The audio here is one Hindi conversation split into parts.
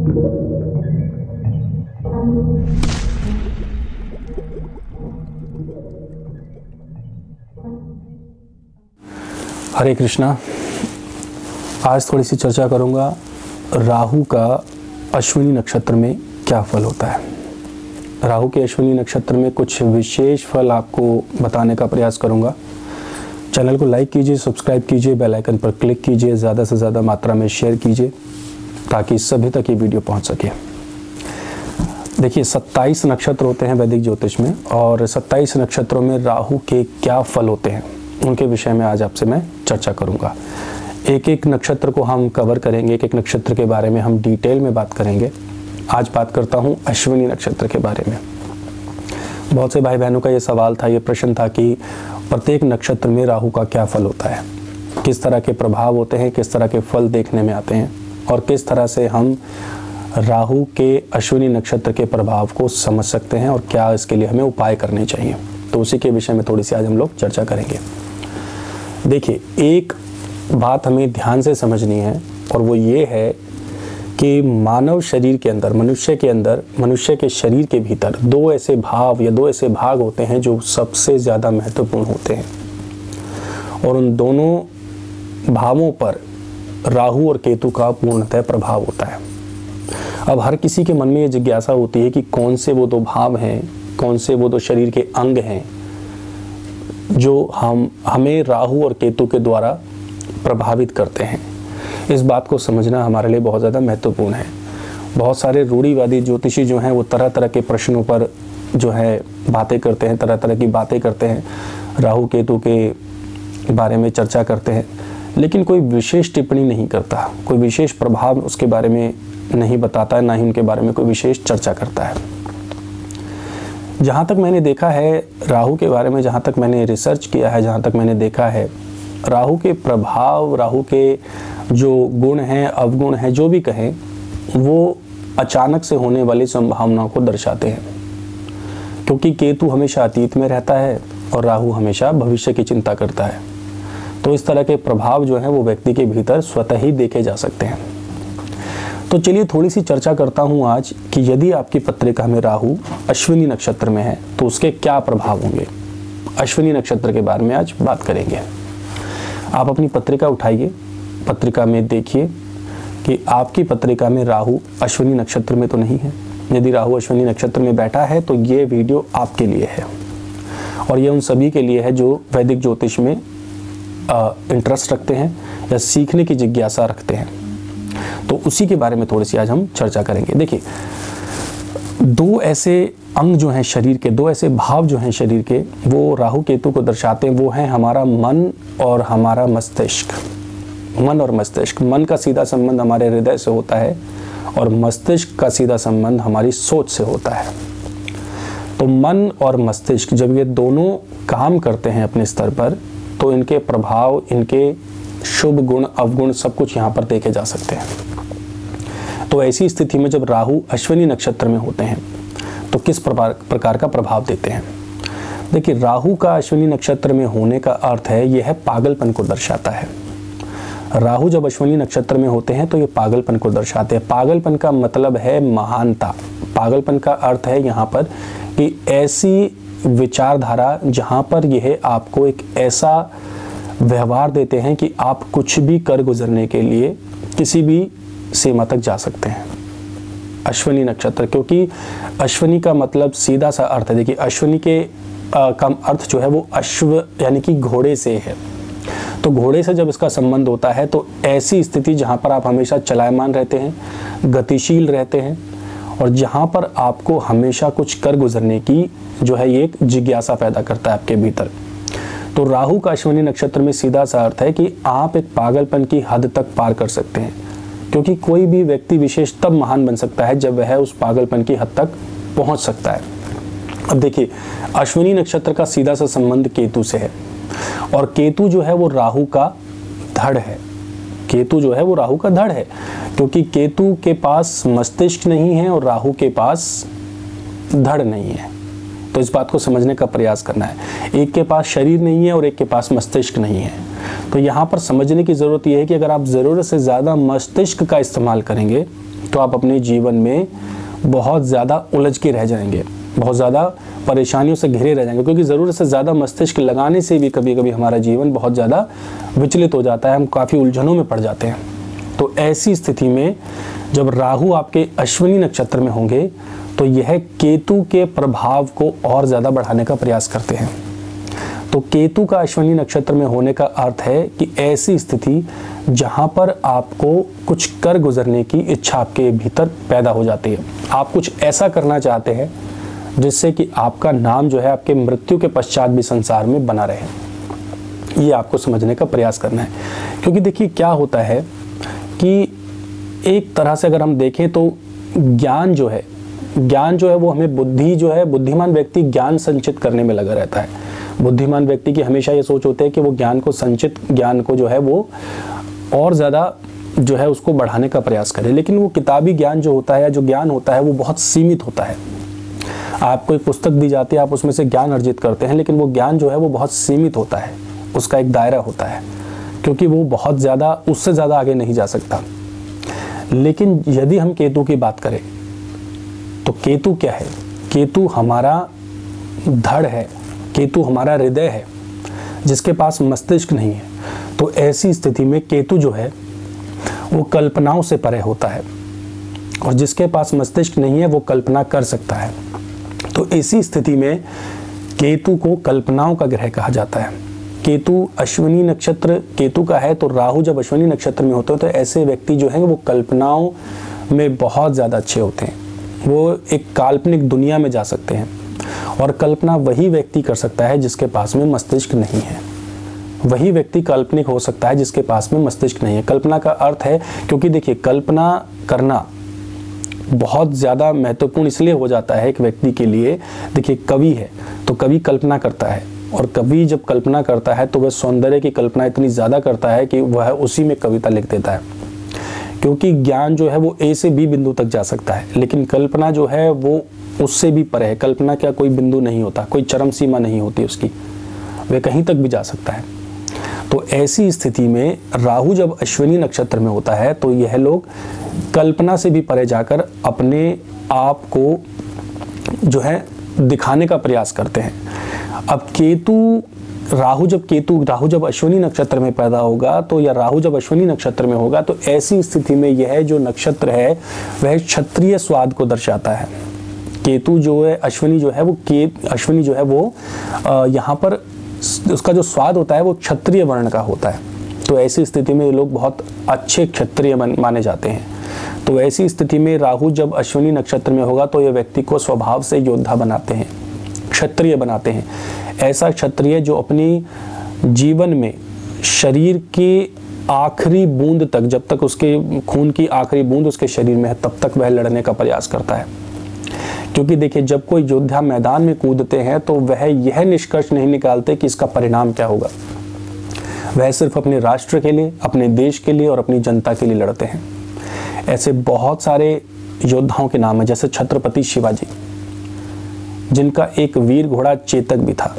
हरे कृष्णा। आज थोड़ी सी चर्चा करूंगा राहु का अश्विनी नक्षत्र में क्या फल होता है। राहु के अश्विनी नक्षत्र में कुछ विशेष फल आपको बताने का प्रयास करूंगा। चैनल को लाइक कीजिए, सब्सक्राइब कीजिए, बेल आइकन पर क्लिक कीजिए, ज़्यादा से ज़्यादा मात्रा में शेयर कीजिए ताकि सभी तक ये वीडियो पहुंच सके। देखिए 27 नक्षत्र होते हैं वैदिक ज्योतिष में, और 27 नक्षत्रों में राहु के क्या फल होते हैं उनके विषय में आज आपसे मैं चर्चा करूंगा। एक एक नक्षत्र को हम कवर करेंगे, एक एक नक्षत्र के बारे में हम डिटेल में बात करेंगे। आज बात करता हूं अश्विनी नक्षत्र के बारे में। बहुत से भाई बहनों का ये सवाल था, ये प्रश्न था कि प्रत्येक नक्षत्र में राहु का क्या फल होता है, किस तरह के प्रभाव होते हैं, किस तरह के फल देखने में आते हैं और किस तरह से हम राहु के अश्विनी नक्षत्र के प्रभाव को समझ सकते हैं और क्या इसके लिए हमें उपाय करने चाहिए। तो उसी के विषय में थोड़ी सी आज हम लोग चर्चा करेंगे। देखिए एक बात हमें ध्यान से समझनी है और वो ये है कि मानव शरीर के अंदर, मनुष्य के अंदर, मनुष्य के शरीर के भीतर दो ऐसे भाव या दो ऐसे भाग होते हैं जो सबसे ज़्यादा महत्वपूर्ण होते हैं, और उन दोनों भावों पर राहु और केतु का पूर्णतः प्रभाव होता है। अब हर किसी के मन में ये जिज्ञासा होती है कि कौन से वो दो भाव हैं, कौन से वो दो शरीर के अंग हैं जो हमें राहु और केतु के द्वारा प्रभावित करते हैं। इस बात को समझना हमारे लिए बहुत ज़्यादा महत्वपूर्ण है। बहुत सारे रूढ़िवादी ज्योतिषी जो हैं वो तरह तरह के प्रश्नों पर जो है बातें करते हैं, तरह तरह की बातें करते हैं, राहु केतु के बारे में चर्चा करते हैं, लेकिन कोई विशेष टिप्पणी नहीं करता, कोई विशेष प्रभाव उसके बारे में नहीं बताता है, ना ही उनके बारे में कोई विशेष चर्चा करता है। जहाँ तक मैंने देखा है राहु के बारे में, जहाँ तक मैंने रिसर्च किया है, जहाँ तक मैंने देखा है, राहु के प्रभाव, राहु के जो गुण हैं, अवगुण हैं, जो भी कहें, वो अचानक से होने वाली संभावनाओं को दर्शाते हैं। क्योंकि केतु हमेशा अतीत में रहता है और राहु हमेशा भविष्य की चिंता करता है, तो इस तरह के प्रभाव जो हैं वो व्यक्ति के भीतर स्वतः ही देखे जा सकते हैं। तो चलिए थोड़ी सी चर्चा करता हूँ आज कि यदि आपकी पत्रिका में राहु अश्विनी नक्षत्र में है तो उसके क्या प्रभाव होंगे। अश्विनी नक्षत्र के बारे में आज बात करेंगे। आप अपनी पत्रिका उठाइए, पत्रिका में देखिए कि आपकी पत्रिका में राहु अश्विनी नक्षत्र में तो नहीं है। यदि राहु अश्विनी नक्षत्र में बैठा है तो ये वीडियो आपके लिए है, और ये उन सभी के लिए है जो वैदिक ज्योतिष में इंटरेस्ट रखते हैं या सीखने की जिज्ञासा रखते हैं। तो उसी के बारे में थोड़ी सी आज हम चर्चा करेंगे। देखिए दो ऐसे अंग जो हैं शरीर के, दो ऐसे भाव जो हैं शरीर के, वो राहु केतु को दर्शाते हैं। वो हैं हमारा मन और हमारा मस्तिष्क। मन और मस्तिष्क, मन का सीधा संबंध हमारे हृदय से होता है और मस्तिष्क का सीधा संबंध हमारी सोच से होता है। तो मन और मस्तिष्क जब ये दोनों काम करते हैं अपने स्तर पर, तो इनके प्रभाव, इनके शुभ गुण, अवगुण सब कुछ यहाँ पर देखे जा सकते हैं। तो ऐसी स्थिति में जब राहु अश्विनी नक्षत्र में होते हैं तो किस प्रकार का प्रभाव देते हैं। देखिए राहु का अश्विनी नक्षत्र में होने का अर्थ है, यह है पागलपन को दर्शाता है। राहु जब अश्विनी नक्षत्र में होते हैं तो ये पागलपन को दर्शाते हैं। पागलपन का मतलब है महानता। पागलपन का अर्थ है यहाँ पर कि ऐसी विचारधारा जहाँ पर यह आपको एक ऐसा व्यवहार देते हैं कि आप कुछ भी कर गुजरने के लिए किसी भी सीमा तक जा सकते हैं। अश्विनी नक्षत्र, क्योंकि अश्विनी का मतलब सीधा सा अर्थ है, देखिए अश्विनी के का अर्थ जो है वो अश्व यानी कि घोड़े से है। तो घोड़े से जब इसका संबंध होता है तो ऐसी स्थिति जहाँ पर आप हमेशा चलायमान रहते हैं, गतिशील रहते हैं, और जहाँ पर आपको हमेशा कुछ कर गुजरने की जो है ये एक जिज्ञासा पैदा करता है आपके भीतर। तो राहु का अश्विनी नक्षत्र में सीधा सा अर्थ है कि आप एक पागलपन की हद तक पार कर सकते हैं, क्योंकि कोई भी व्यक्ति विशेष तब महान बन सकता है जब वह उस पागलपन की हद तक पहुंच सकता है। अब देखिए अश्विनी नक्षत्र का सीधा सा संबंध केतु से है, और केतु जो है वो राहु का धड़ है। केतु जो है वो राहु का धड़ है, क्योंकि केतु के पास मस्तिष्क नहीं है और राहु के पास धड़ नहीं है। तो इस बात को समझने का प्रयास करना है। एक के पास शरीर नहीं है और एक के पास मस्तिष्क नहीं है। तो यहाँ पर समझने की ज़रूरत यह है कि अगर आप ज़रूरत से ज़्यादा मस्तिष्क का इस्तेमाल करेंगे तो आप अपने जीवन में बहुत ज़्यादा उलझ के रह जाएंगे, बहुत ज़्यादा परेशानियों से घिरे रह जाएंगे, क्योंकि ज़रूरत से ज़्यादा मस्तिष्क लगाने से भी कभी कभी हमारा जीवन बहुत ज़्यादा विचलित हो जाता है, हम काफ़ी उलझनों में पड़ जाते हैं। तो ऐसी स्थिति में जब राहु आपके अश्विनी नक्षत्र में होंगे तो यह केतु के प्रभाव को और ज़्यादा बढ़ाने का प्रयास करते हैं। तो केतु का अश्विनी नक्षत्र में होने का अर्थ है कि ऐसी स्थिति जहां पर आपको कुछ कर गुजरने की इच्छा आपके भीतर पैदा हो जाती है, आप कुछ ऐसा करना चाहते हैं जिससे कि आपका नाम जो है आपके मृत्यु के पश्चात भी संसार में बना रहे। ये आपको समझने का प्रयास करना है, क्योंकि देखिए क्या होता है कि एक तरह से अगर हम देखें तो ज्ञान जो है वो हमें बुद्धिमान व्यक्ति ज्ञान संचित करने में लगा रहता है। बुद्धिमान व्यक्ति की हमेशा ये सोच होती है कि वो ज्ञान को जो है वो और ज़्यादा जो है उसको बढ़ाने का प्रयास करे, लेकिन वो किताबी ज्ञान जो होता है, जो ज्ञान होता है वो बहुत सीमित होता है। आपको एक पुस्तक दी जाती है, आप उसमें से ज्ञान अर्जित करते हैं, लेकिन वो ज्ञान जो है वो बहुत सीमित होता है, उसका एक दायरा होता है, क्योंकि वो बहुत ज़्यादा उससे ज़्यादा आगे नहीं जा सकता। लेकिन यदि हम केतु की बात करें तो केतु क्या है? केतु हमारा धड़ है, केतु हमारा हृदय है, जिसके पास मस्तिष्क नहीं है। तो ऐसी स्थिति में केतु जो है वो कल्पनाओं से परे होता है, और जिसके पास मस्तिष्क नहीं है वो कल्पना कर सकता है। तो ऐसी स्थिति में केतु को कल्पनाओं का ग्रह कहा जाता है। केतु अश्विनी नक्षत्र केतु का है, तो राहु जब अश्विनी नक्षत्र में होते हैं तो ऐसे व्यक्ति जो हैं वो कल्पनाओं में बहुत ज़्यादा अच्छे होते हैं। वो एक काल्पनिक दुनिया में जा सकते हैं, और कल्पना वही व्यक्ति कर सकता है जिसके पास में मस्तिष्क नहीं है। वही व्यक्ति काल्पनिक हो सकता है जिसके पास में मस्तिष्क नहीं है। कल्पना का अर्थ है, क्योंकि देखिए कल्पना करना बहुत ज़्यादा महत्वपूर्ण इसलिए हो जाता है एक व्यक्ति के लिए। देखिए कवि है तो कवि कल्पना करता है, और कवि जब कल्पना करता है तो वह सौंदर्य की कल्पना इतनी ज़्यादा करता है कि वह उसी में कविता लिख देता है, क्योंकि ज्ञान जो है वो ए से बी बिंदु तक जा सकता है, लेकिन कल्पना जो है वो उससे भी परे है। कल्पना का कोई बिंदु नहीं होता, कोई चरम सीमा नहीं होती उसकी, वह कहीं तक भी जा सकता है। तो ऐसी स्थिति में राहु जब अश्विनी नक्षत्र में होता है तो यह लोग कल्पना से भी परे जाकर अपने आप को जो है दिखाने का प्रयास करते हैं। अब राहु जब अश्विनी नक्षत्र में पैदा होगा तो, या राहु जब अश्विनी नक्षत्र में होगा तो ऐसी स्थिति में यह जो नक्षत्र है वह क्षत्रिय स्वाद को दर्शाता है। केतु जो है अश्विनी जो है वो यहाँ पर उसका जो स्वाद होता है वो क्षत्रिय वर्ण का होता है। तो ऐसी स्थिति में ये लोग बहुत अच्छे क्षत्रिय माने जाते हैं। तो ऐसी स्थिति में राहु जब अश्विनी नक्षत्र में होगा तो यह व्यक्ति को स्वभाव से योद्धा बनाते हैं, क्षत्रिय बनाते हैं। ऐसा क्षत्रिय जो अपनी जीवन में शरीर की आखिरी बूंद तक, जब तक उसके खून की आखिरी बूंद उसके शरीर में है तब तक वह लड़ने का प्रयास करता है। क्योंकि देखिए जब कोई योद्धा मैदान में कूदते हैं तो वह यह निष्कर्ष नहीं निकालते कि इसका परिणाम क्या होगा, वह सिर्फ अपने राष्ट्र के लिए, अपने देश के लिए और अपनी जनता के लिए लड़ते हैं। ऐसे बहुत सारे योद्धाओं के नाम है, जैसे छत्रपति शिवाजी, जिनका एक वीर घोड़ा चेतक भी था।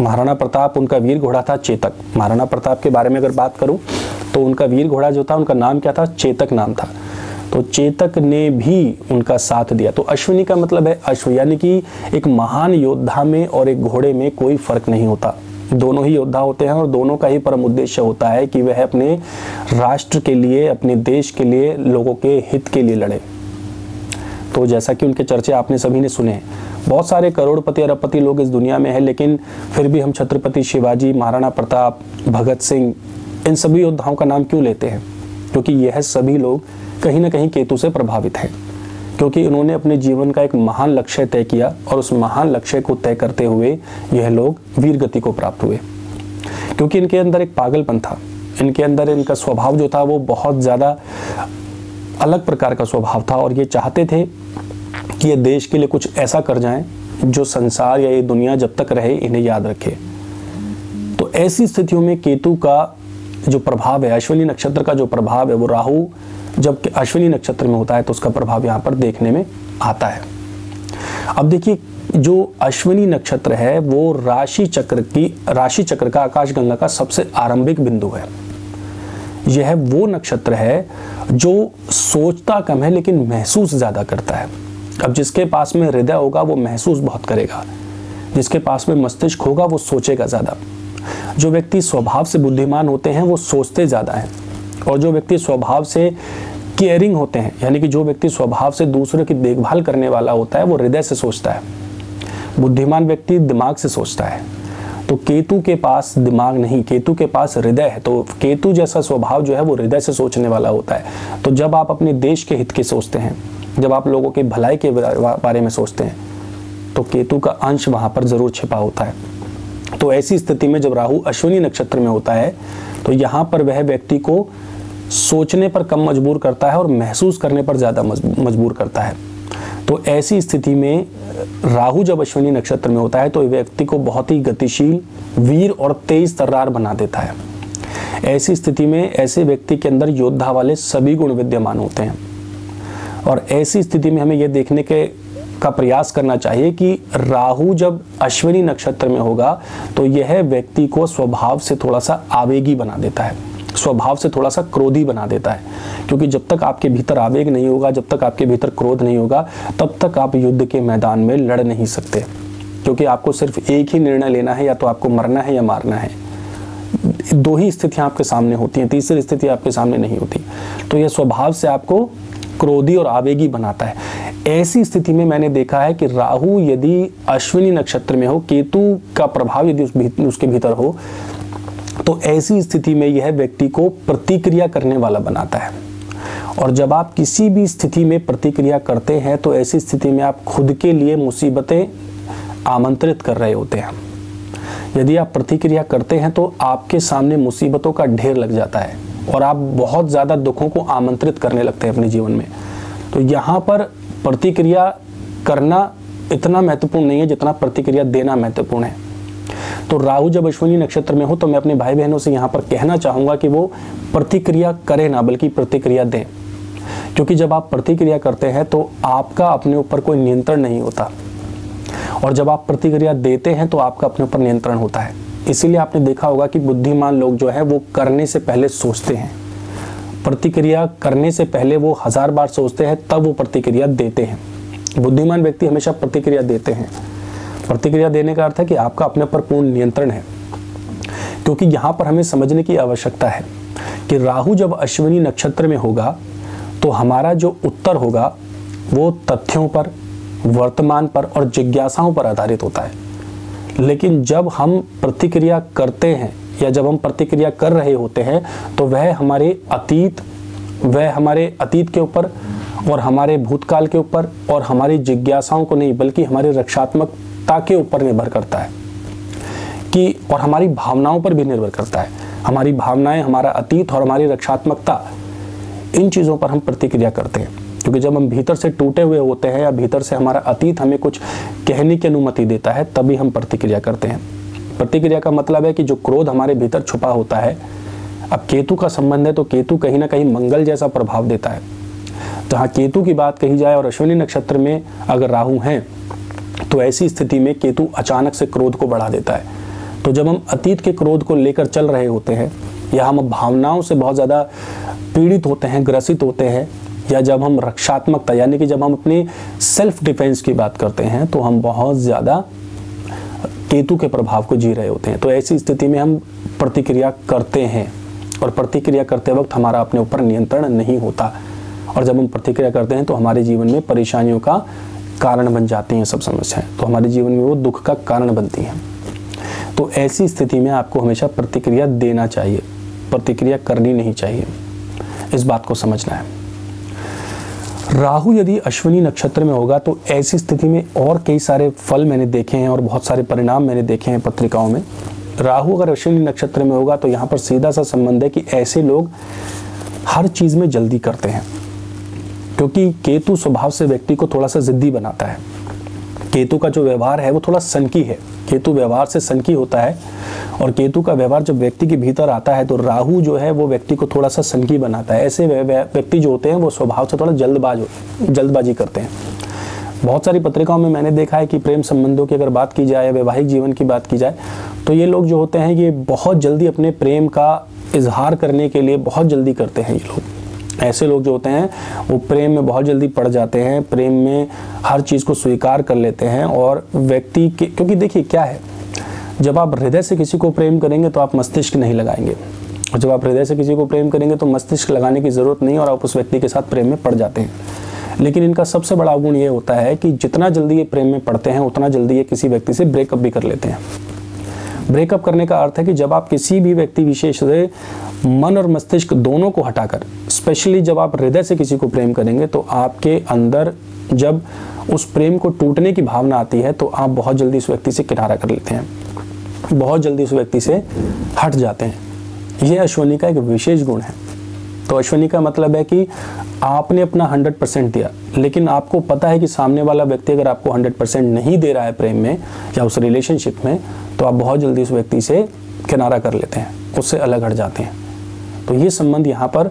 महाराणा प्रताप उनका वीर घोड़ा था चेतक। महाराणा प्रताप के बारे में अगर बात करूं तो उनका वीर घोड़ा जो था उनका नाम क्या था? चेतक नाम था। तो चेतक ने भी उनका साथ दिया। तो अश्विनी का मतलब है अश्व, यानी कि एक महान योद्धा में और एक घोड़े में कोई फर्क नहीं होता, दोनों ही योद्धा होते हैं और दोनों का ही परम उद्देश्य होता है कि वह अपने राष्ट्र के लिए, अपने देश के लिए, लोगों के हित के लिए लड़े। तो जैसा कि उनके चर्चे आपने सभी ने सुने, बहुत सारे करोड़पति अरबपति लोग इस दुनिया में हैं, लेकिन फिर भी हम छत्रपति शिवाजी, महाराणा प्रताप, भगत सिंह, इन सभी योद्धाओं का नाम क्यों लेते हैं? क्योंकि यह सभी लोग कहीं ना कहीं केतु से प्रभावित हैं, क्योंकि उन्होंने अपने जीवन का एक महान लक्ष्य तय किया और उस महान लक्ष्य को तय करते हुए यह लोग वीर गति को प्राप्त हुए। क्योंकि इनके अंदर एक पागलपन था, इनके अंदर इनका स्वभाव जो था वो बहुत ज़्यादा अलग प्रकार का स्वभाव था, और ये चाहते थे कि ये देश के लिए कुछ ऐसा कर जाएं जो संसार या ये दुनिया जब तक रहे इन्हें याद रखे। तो ऐसी स्थितियों में केतु का जो प्रभाव है, अश्विनी नक्षत्र का जो प्रभाव है, वो राहु जब अश्विनी नक्षत्र में होता है तो उसका प्रभाव यहाँ पर देखने में आता है। अब देखिए जो अश्विनी नक्षत्र है वो राशि चक्र का, आकाशगंगा का सबसे आरंभिक बिंदु है। यह वो नक्षत्र है जो सोचता कम है लेकिन महसूस ज़्यादा करता है। अब जिसके पास में हृदय होगा वो महसूस बहुत करेगा, जिसके पास में मस्तिष्क होगा वो सोचेगा ज़्यादा। जो व्यक्ति स्वभाव से बुद्धिमान होते हैं वो सोचते ज़्यादा हैं, और जो व्यक्ति स्वभाव से केयरिंग होते हैं, यानी कि जो व्यक्ति स्वभाव से दूसरों की देखभाल करने वाला होता है, वो हृदय से सोचता है। बुद्धिमान व्यक्ति दिमाग से सोचता है। तो केतु के पास दिमाग नहीं, केतु के पास हृदय है। तो केतु जैसा स्वभाव जो है वो हृदय से सोचने वाला होता है। तो जब आप अपने देश के हित के सोचते हैं, जब आप लोगों के भलाई के बारे में सोचते हैं, तो केतु का अंश वहाँ पर ज़रूर छिपा होता है। तो ऐसी स्थिति में जब राहु अश्विनी नक्षत्र में होता है तो यहाँ पर वह व्यक्ति को सोचने पर कम मजबूर करता है और महसूस करने पर ज़्यादा मजबूर करता है। तो ऐसी स्थिति में राहु जब अश्विनी नक्षत्र में होता है तो व्यक्ति को बहुत ही गतिशील, वीर और तेज तर्रार बना देता है। ऐसी स्थिति में ऐसे व्यक्ति के अंदर योद्धा वाले सभी गुण विद्यमान होते हैं। और ऐसी स्थिति में हमें यह देखने का प्रयास करना चाहिए कि राहु जब अश्विनी नक्षत्र में होगा तो यह व्यक्ति को स्वभाव से थोड़ा सा आवेगी बना देता है, स्वभाव से थोड़ा सा क्रोधी बना देता है। क्योंकि जब तक आपके भीतर आवेग नहीं होगा, जब तक आपके भीतर क्रोध नहीं होगा, तब तक आप युद्ध के मैदान में लड़ नहीं सकते। क्योंकि आपको सिर्फ एक ही निर्णय लेना है, या तो आपको मरना है या मारना है। दो ही स्थितियां आपके सामने होती हैं, तीसरी स्थिति आपके सामने नहीं होती। तो यह स्वभाव से आपको क्रोधी और आवेगी बनाता है। ऐसी स्थिति में मैंने देखा है कि राहु यदि अश्विनी नक्षत्र में हो, केतु का प्रभाव यदि उसके भीतर हो, तो ऐसी स्थिति में यह व्यक्ति को प्रतिक्रिया करने वाला बनाता है। और जब आप किसी भी स्थिति में प्रतिक्रिया करते हैं तो ऐसी स्थिति में आप खुद के लिए मुसीबतें आमंत्रित कर रहे होते हैं। यदि आप प्रतिक्रिया करते हैं तो आपके सामने मुसीबतों का ढेर लग जाता है और आप बहुत ज़्यादा दुखों को आमंत्रित करने लगते हैं अपने जीवन में। तो यहाँ पर प्रतिक्रिया करना इतना महत्वपूर्ण नहीं है जितना प्रतिक्रिया देना महत्वपूर्ण है। तो राहु जब अश्विनी नक्षत्र में हो तो मैं अपने भाई बहनों से यहाँ पर कहना चाहूँगा कि वो प्रतिक्रिया करें ना, बल्कि प्रतिक्रिया दें। क्योंकि जब आप प्रतिक्रिया करते हैं तो आपका अपने ऊपर कोई नियंत्रण नहीं होता, और जब आप प्रतिक्रिया देते हैं तो आपका अपने ऊपर नियंत्रण होता है। इसीलिए आपने देखा होगा कि बुद्धिमान लोग जो है वो करने से पहले सोचते हैं, प्रतिक्रिया करने से पहले वो 1000 बार सोचते हैं, तब वो प्रतिक्रिया देते हैं। बुद्धिमान व्यक्ति हमेशा प्रतिक्रिया देते हैं। प्रतिक्रिया देने का अर्थ है कि आपका अपने पर पूर्ण नियंत्रण है। क्योंकि यहाँ पर हमें समझने की आवश्यकता है कि राहु जब अश्विनी नक्षत्र में होगा तो हमारा जो उत्तर होगा वो तथ्यों पर, वर्तमान पर और जिज्ञासाओं पर आधारित होता है। लेकिन जब हम प्रतिक्रिया करते हैं या जब हम प्रतिक्रिया कर रहे होते हैं तो वह हमारे अतीत के ऊपर और हमारे भूतकाल के ऊपर और हमारी जिज्ञासाओं को नहीं, बल्कि हमारी रक्षात्मकता के ऊपर निर्भर करता है कि, और हमारी भावनाओं पर भी निर्भर करता है। हमारी भावनाएं, हमारा अतीत और हमारी रक्षात्मकता, इन चीज़ों पर हम प्रतिक्रिया करते हैं। क्योंकि जब हम भीतर से टूटे हुए होते हैं या भीतर से हमारा अतीत हमें कुछ कहने की अनुमति देता है, तभी हम प्रतिक्रिया करते हैं। प्रतिक्रिया का मतलब है कि जो क्रोध हमारे भीतर छुपा होता है, अब केतु का संबंध है तो केतु कहीं ना कहीं मंगल जैसा प्रभाव देता है। जहाँ केतु की बात कही जाए और अश्विनी नक्षत्र में अगर राहु हैं तो ऐसी स्थिति में केतु अचानक से क्रोध को बढ़ा देता है। तो जब हम अतीत के क्रोध को लेकर चल रहे होते हैं या हम भावनाओं से बहुत ज़्यादा पीड़ित होते हैं, ग्रसित होते हैं, या जब हम रक्षात्मकता यानी कि जब हम अपनी सेल्फ डिफेंस की बात करते हैं तो हम बहुत ज़्यादा केतु के प्रभाव को जी रहे होते हैं। तो ऐसी स्थिति में हम प्रतिक्रिया करते हैं और प्रतिक्रिया करते वक्त हमारा अपने ऊपर नियंत्रण नहीं होता, और जब हम प्रतिक्रिया करते हैं तो हमारे जीवन में परेशानियों का कारण बन जाती हैं सब समस्याएं, तो हमारे जीवन में वो दुख का कारण बनती हैं। तो ऐसी स्थिति में आपको हमेशा प्रतिक्रिया देना चाहिए, प्रतिक्रिया करनी नहीं चाहिए। इस बात को समझना है। राहु यदि अश्विनी नक्षत्र में होगा तो ऐसी स्थिति में और कई सारे फल मैंने देखे हैं और बहुत सारे परिणाम मैंने देखे हैं पत्रिकाओं में। राहु अगर अश्विनी नक्षत्र में होगा तो यहाँ पर सीधा सा संबंध है कि ऐसे लोग हर चीज़ में जल्दी करते हैं, क्योंकि केतु स्वभाव से व्यक्ति को थोड़ा सा जिद्दी बनाता है। केतु का जो व्यवहार है वो थोड़ा सनकी है, केतु व्यवहार से सनकी होता है, और केतु का व्यवहार जब व्यक्ति के भीतर आता है तो राहु जो है वो व्यक्ति को थोड़ा सा सनकी बनाता है। ऐसे व्यक्ति जो होते हैं वो स्वभाव से थोड़ा जल्दबाजी करते हैं। बहुत सारी पत्रिकाओं में मैंने देखा है कि प्रेम संबंधों की अगर बात की जाए, वैवाहिक जीवन की बात की जाए, तो ये लोग जो होते हैं ये बहुत जल्दी अपने प्रेम का इजहार करने के लिए बहुत जल्दी करते हैं ये लोग। ऐसे लोग जो होते हैं वो प्रेम में बहुत जल्दी पड़ जाते हैं, प्रेम में हर चीज़ को स्वीकार कर लेते हैं। और व्यक्ति के, क्योंकि देखिए क्या है, जब आप हृदय से किसी को प्रेम करेंगे तो आप मस्तिष्क नहीं लगाएंगे, और जब आप हृदय से किसी को प्रेम करेंगे तो मस्तिष्क लगाने की ज़रूरत नहीं, और आप उस व्यक्ति के साथ प्रेम में पड़ जाते हैं। लेकिन इनका सबसे बड़ा गुण ये होता है कि जितना जल्दी ये प्रेम में पड़ते हैं उतना जल्दी ये किसी व्यक्ति से ब्रेकअप भी कर लेते हैं। ब्रेकअप करने का अर्थ है कि जब आप किसी भी व्यक्ति विशेष से मन और मस्तिष्क दोनों को हटाकर, स्पेशली जब आप हृदय से किसी को प्रेम करेंगे, तो आपके अंदर जब उस प्रेम को टूटने की भावना आती है तो आप बहुत जल्दी उस व्यक्ति से किनारा कर लेते हैं, बहुत जल्दी उस व्यक्ति से हट जाते हैं। यह अश्विनी का एक विशेष गुण है। तो अश्विनी का मतलब है कि आपने अपना 100% दिया, लेकिन आपको पता है कि सामने वाला व्यक्ति अगर आपको 100% नहीं दे रहा है प्रेम में या उस रिलेशनशिप में, तो आप बहुत जल्दी उस व्यक्ति से किनारा कर लेते हैं, उससे अलग हट जाते हैं। तो ये संबंध यहाँ पर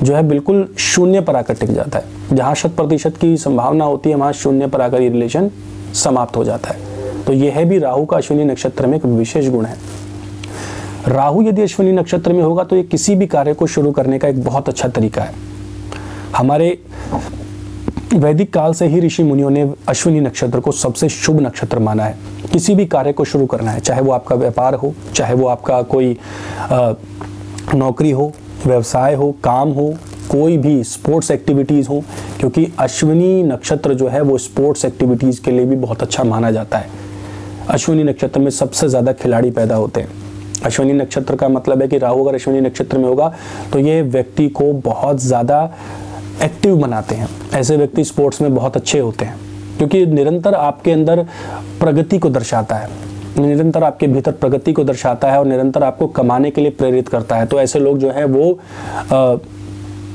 जो है बिल्कुल शून्य पर आकर टिक जाता है। जहाँ 100% की संभावना होती है वहाँ शून्य पर आकर ये रिलेशन समाप्त हो जाता है। तो यह भी राहु का अश्विनी नक्षत्र में एक विशेष गुण है। राहु यदि अश्विनी नक्षत्र में होगा तो ये किसी भी कार्य को शुरू करने का एक बहुत अच्छा तरीका है। हमारे वैदिक काल से ही ऋषि मुनियों ने अश्विनी नक्षत्र को सबसे शुभ नक्षत्र माना है। किसी भी कार्य को शुरू करना है, चाहे वो आपका व्यापार हो, चाहे वो आपका कोई नौकरी हो, व्यवसाय हो, काम हो, कोई भी स्पोर्ट्स एक्टिविटीज़ हो, क्योंकि अश्विनी नक्षत्र जो है वो स्पोर्ट्स एक्टिविटीज़ के लिए भी बहुत अच्छा माना जाता है। अश्विनी नक्षत्र में सबसे ज़्यादा खिलाड़ी पैदा होते हैं। अश्विनी नक्षत्र का मतलब है कि राहु अगर अश्विनी नक्षत्र में होगा तो ये व्यक्ति को बहुत ज़्यादा एक्टिव बनाते हैं। ऐसे व्यक्ति स्पोर्ट्स में बहुत अच्छे होते हैं, क्योंकि निरंतर आपके अंदर प्रगति को दर्शाता है, निरंतर आपके भीतर प्रगति को दर्शाता है और निरंतर आपको कमाने के लिए प्रेरित करता है। तो ऐसे लोग जो है वो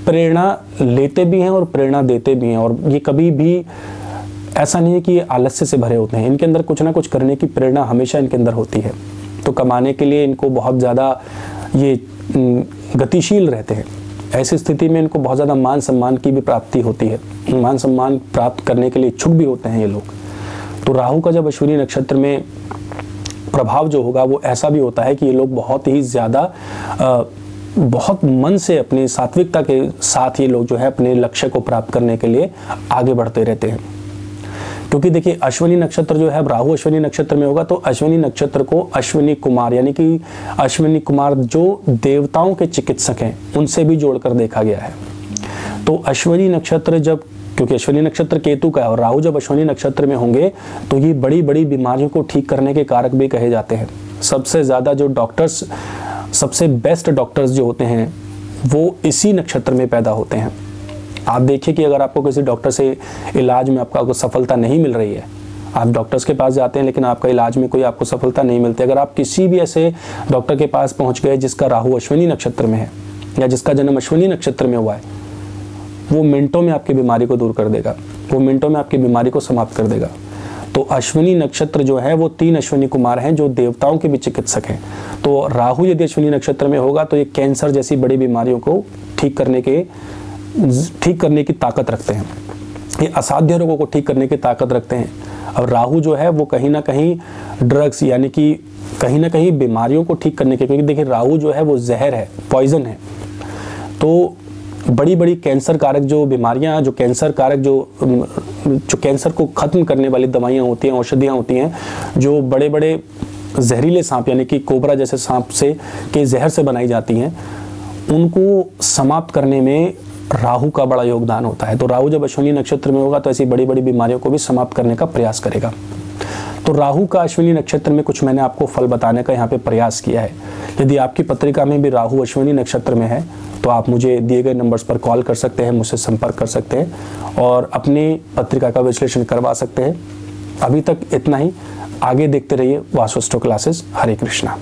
प्रेरणा लेते भी हैं और प्रेरणा देते भी हैं, और ये कभी भी ऐसा नहीं है कि ये आलस्य से भरे होते हैं। इनके अंदर कुछ ना कुछ करने की प्रेरणा हमेशा इनके अंदर होती है। तो कमाने के लिए इनको बहुत ज़्यादा ये गतिशील रहते हैं। ऐसी स्थिति में इनको बहुत ज़्यादा मान सम्मान की भी प्राप्ति होती है, मान सम्मान प्राप्त करने के लिए इच्छुक भी होते हैं ये लोग। तो राहु का जब अश्विनी नक्षत्र में प्रभाव जो होगा वो ऐसा भी होता है कि ये लोग बहुत ही ज़्यादा बहुत मन से अपनी सात्विकता के साथ ये लोग जो है अपने लक्ष्य को प्राप्त करने के लिए आगे बढ़ते रहते हैं। क्योंकि देखिए अश्विनी नक्षत्र जो है, राहु अश्विनी नक्षत्र में होगा तो अश्विनी नक्षत्र को अश्विनी कुमार, यानी कि अश्विनी कुमार जो देवताओं के चिकित्सक हैं उनसे भी जोड़कर देखा गया है। तो अश्विनी नक्षत्र जब, क्योंकि अश्विनी नक्षत्र केतु का है और राहु जब अश्विनी नक्षत्र में होंगे तो ये बड़ी बड़ी बीमारियों को ठीक करने के कारक भी कहे जाते हैं। सबसे ज़्यादा जो डॉक्टर्स, सबसे बेस्ट डॉक्टर्स जो होते हैं वो इसी नक्षत्र में पैदा होते हैं। आप देखिए कि अगर आपको किसी डॉक्टर से इलाज में आपको सफलता नहीं मिल रही है, आप डॉक्टर्स के पास जाते हैं लेकिन आपका इलाज में कोई आपको सफलता नहीं मिलती, अगर आप किसी भी ऐसे डॉक्टर के पास पहुंच गए जिसका राहु अश्विनी नक्षत्र में है या जिसका जन्म अश्विनी नक्षत्र में हुआ है, वो मिनटों में आपकी बीमारी को दूर कर देगा, वो मिनटों में आपकी बीमारी को समाप्त कर देगा। तो अश्विनी नक्षत्र जो है वो 3 अश्विनी कुमार हैं जो देवताओं के भी चिकित्सक हैं। तो राहु यदि अश्विनी नक्षत्र में होगा तो ये कैंसर जैसी बड़ी बीमारियों को ठीक करने की ताकत रखते हैं, ये असाध्य रोगों को ठीक करने की ताकत रखते हैं। और राहु जो है वो कहीं ना कहीं ड्रग्स, यानी कि कहीं ना कहीं बीमारियों को ठीक करने के, क्योंकि देखिए राहु जो है वो जहर है, पॉइजन है। तो बड़ी बड़ी कैंसर कारक जो बीमारियां, जो कैंसर कारक जो कैंसर को खत्म करने वाली दवाइयां होती हैं, औषधियां होती हैं, जो बड़े बड़े जहरीले सांप यानी कि कोबरा जैसे सांप से के जहर से बनाई जाती हैं, उनको समाप्त करने में राहु का बड़ा योगदान होता है। तो राहु जब अश्विनी नक्षत्र में होगा तो ऐसी बड़ी बड़ी बीमारियों को भी समाप्त करने का प्रयास करेगा। तो राहु का अश्विनी नक्षत्र में कुछ मैंने आपको फल बताने का यहाँ पे प्रयास किया है। यदि आपकी पत्रिका में भी राहु अश्विनी नक्षत्र में है तो आप मुझे दिए गए नंबर्स पर कॉल कर सकते हैं, मुझसे संपर्क कर सकते हैं और अपनी पत्रिका का विश्लेषण करवा सकते हैं। अभी तक इतना ही, आगे देखते रहिए वास्तु एस्ट्रो क्लासेस। हरे कृष्णा।